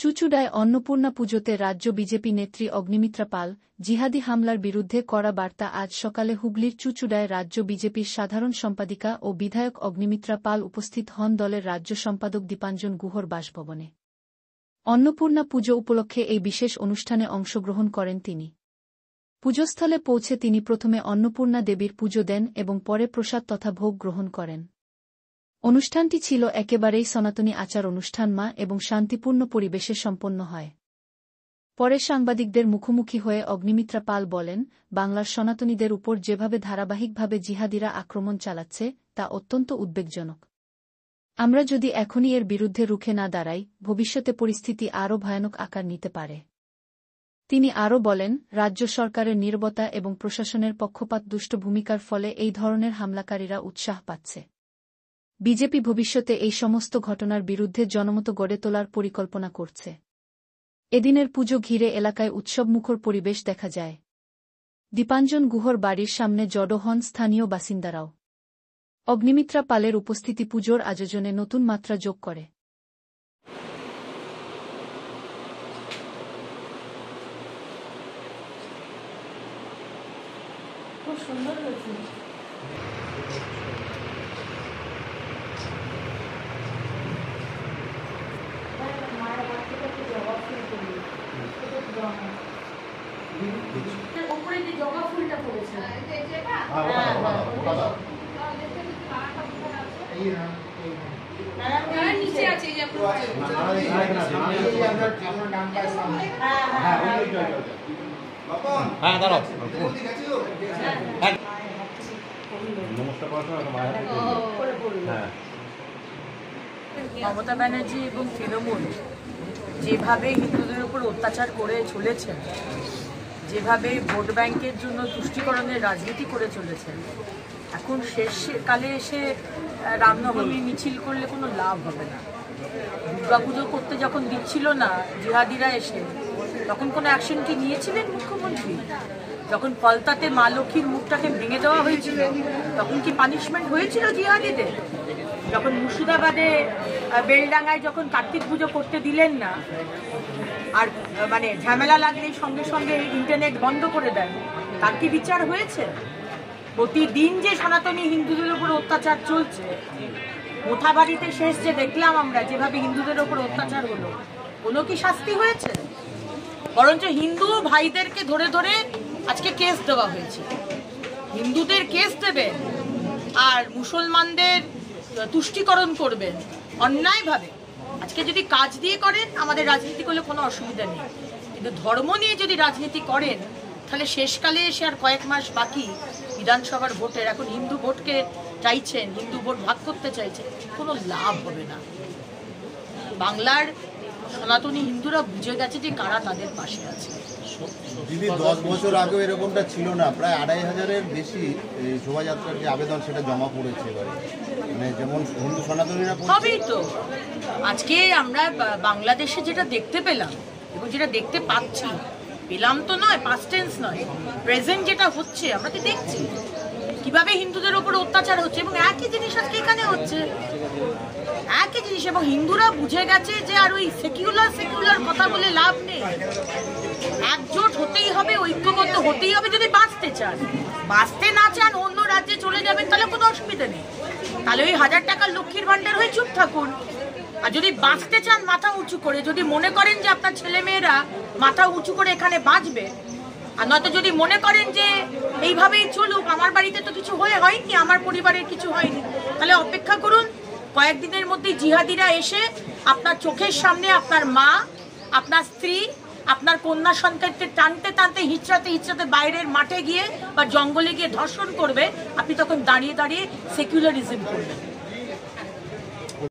চুচুড়ায় অন্নপূর্ণা পুজোতে রাজ্য বিজেপি নেত্রী অগ্নিমিত্রা পাল জিহাদি হামলার বিরুদ্ধে কড়া বার্তা। আজ সকালে হুগলির চুচুড়ায় রাজ্য বিজেপির সাধারণ সম্পাদিকা ও বিধায়ক অগ্নিমিত্রা পাল উপস্থিত হন দলের রাজ্য সম্পাদক দীপাঞ্জন গুহর বাসভবনে। অন্নপূর্ণা পুজো উপলক্ষে এই বিশেষ অনুষ্ঠানে অংশগ্রহণ করেন তিনি। পুজোস্থলে পৌঁছে তিনি প্রথমে অন্নপূর্ণা দেবীর পুজো দেন এবং পরে প্রসাদ তথা ভোগ গ্রহণ করেন। অনুষ্ঠানটি ছিল একেবারেই সনাতনী আচার অনুষ্ঠান মা এবং শান্তিপূর্ণ পরিবেশে সম্পন্ন হয়। পরে সাংবাদিকদের মুখোমুখি হয়ে অগ্নিমিত্রা পাল বলেন, বাংলার সনাতনীদের উপর যেভাবে ধারাবাহিকভাবে জিহাদিরা আক্রমণ চালাচ্ছে তা অত্যন্ত উদ্বেগজনক। আমরা যদি এখনই এর বিরুদ্ধে রুখে না দাঁড়াই, ভবিষ্যতে পরিস্থিতি আরও ভয়ানক আকার নিতে পারে। তিনি আরও বলেন, রাজ্য সরকারের নীরবতা এবং প্রশাসনের পক্ষপাতদুষ্ট ভূমিকার ফলে এই ধরনের হামলাকারীরা উৎসাহ পাচ্ছে। বিজেপি ভবিষ্যতে এই সমস্ত ঘটনার বিরুদ্ধে জনমত গড়ে তোলার পরিকল্পনা করছে। এদিনের পুজো ঘিরে এলাকায় উৎসবমুখর পরিবেশ দেখা যায়। দীপাঞ্জন গুহর বাড়ির সামনে জড়ো হন স্থানীয় বাসিন্দারাও। অগ্নিমিত্রা পালের উপস্থিতি পুজোর আয়োজনে নতুন মাত্রা যোগ করে। খুব সুন্দর হয়েছে। উপরে যে জবা ফুলটা পড়েছে নিচে আছে মমতা ব্যানার্জি এবং তৃণমূল যেভাবে হিন্দুদের উপর অত্যাচার করে চলেছেন, যেভাবে ভোট ব্যাংকের জন্য তুষ্টিকরণের রাজনীতি করে চলেছেন, এখন শেষকালে এসে রামনবমী মিছিল করলে কোনো লাভ হবে না। দুর্গাপুজো করতে যখন দিচ্ছিল না জিহাদিরা এসে, তখন কোনো অ্যাকশন কি নিয়েছিলেন মুখ্যমন্ত্রী? যখন ফলতাতে মা লক্ষ্মীর মুখটাকে ভেঙে দেওয়া হয়েছিল, তখন কি পানিশমেন্ট হয়েছিল জিহাদিদের? যখন মুর্শিদাবাদে বেলডাঙ্গায় যখন কার্তিক পুজো করতে দিলেন না, আর মানে ঝামেলা লাগলেই সঙ্গে সঙ্গে ইন্টারনেট বন্ধ করে দেন, তার কি বিচার হয়েছে? প্রতিদিন যে সনাতনী হিন্দুদের উপর অত্যাচার চলছে, মোথাবাড়িতে শেষ যে দেখলাম আমরা যেভাবে হিন্দুদের উপর অত্যাচার হলো, কোনো কি শাস্তি হয়েছে? বরঞ্চ হিন্দু ভাইদেরকে ধরে ধরে আজকে কেস দেওয়া হয়েছে। হিন্দুদের কেস দেবেন আর মুসলমানদের তুষ্টিকরণ করবেন অন্যায়ভাবে। আজকে যদি কাজ দিয়ে করেন আমাদের রাজনীতি করলে কোনো অসুবিধা নেই, কিন্তু ধর্ম নিয়ে যদি রাজনীতি করেন তাহলে শেষকালে এসে আর কয়েক মাস বাকি বিধানসভার ভোটের, এখন হিন্দু ভোটকে চাইছেন, হিন্দু ভোট ভাগ করতে চাইছেন, কোনো লাভ হবে না। বাংলার সনাতনী হিন্দুরা বুঝে গেছে যে কারা তাদের পাশে আছে। দিদি 10 বছর আগে এরকমটা ছিল না, প্রায় 2500-এর বেশি শোভাযাত্রার যে আবেদন সেটা জমা পড়েছে এবারে, মানে যেমন হিন্দু সনাতনীরা হবেই তো। আজকে আমরা বাংলাদেশে যেটা দেখতে পেলাম এবং যেটা দেখতে পাচ্ছি, পেলাম তো নয়, পাস্ট টেন্স নয়, প্রেজেন্ট যেটা হচ্ছে আমরা তো দেখছি কিভাবে হিন্দুদের উপর অত্যাচার হচ্ছে, এবং একই জিনিস আজকে এখানে হচ্ছে, একই জিনিস। এবং হিন্দুরা বুঝে গেছে যে আর ওই সেকুলার কথা বলে লাভ নেই, একজোট হতেই হবে, ঐক্যবদ্ধ হতেই হবে। যদি বাঁচতে চান, বাঁচতে না চান অন্য রাজ্যে চলে যাবেন, তাহলে কোনো অসুবিধা নেই, তাহলে ওই 1000 টাকার লক্ষ্মীর ভান্ডার হয়ে চুপ থাকুন। আর যদি বাঁচতে চান মাথা উঁচু করে, যদি মনে করেন যে আপনার ছেলেমেয়েরা মাথা উঁচু করে এখানে বাঁচবে, আর নয়তো যদি মনে করেন যে এইভাবেই চলুক, আমার বাড়িতে তো কিছু হয়নি, আমার পরিবারের কিছু হয়নি, তাহলে অপেক্ষা করুন। কয়েকদিনের মধ্যেই জিহাদিরা এসে আপনার চোখের সামনে আপনার মা, আপনার স্ত্রী, আপনার কন্যা সন্তানকে টানতে টানতে হিচড়াতে বাইরের মাঠে গিয়ে বা জঙ্গলে গিয়ে ধর্ষণ করবে। আপনি তখন দাঁড়িয়ে দাঁড়িয়ে সেকুলারিজম করবেন।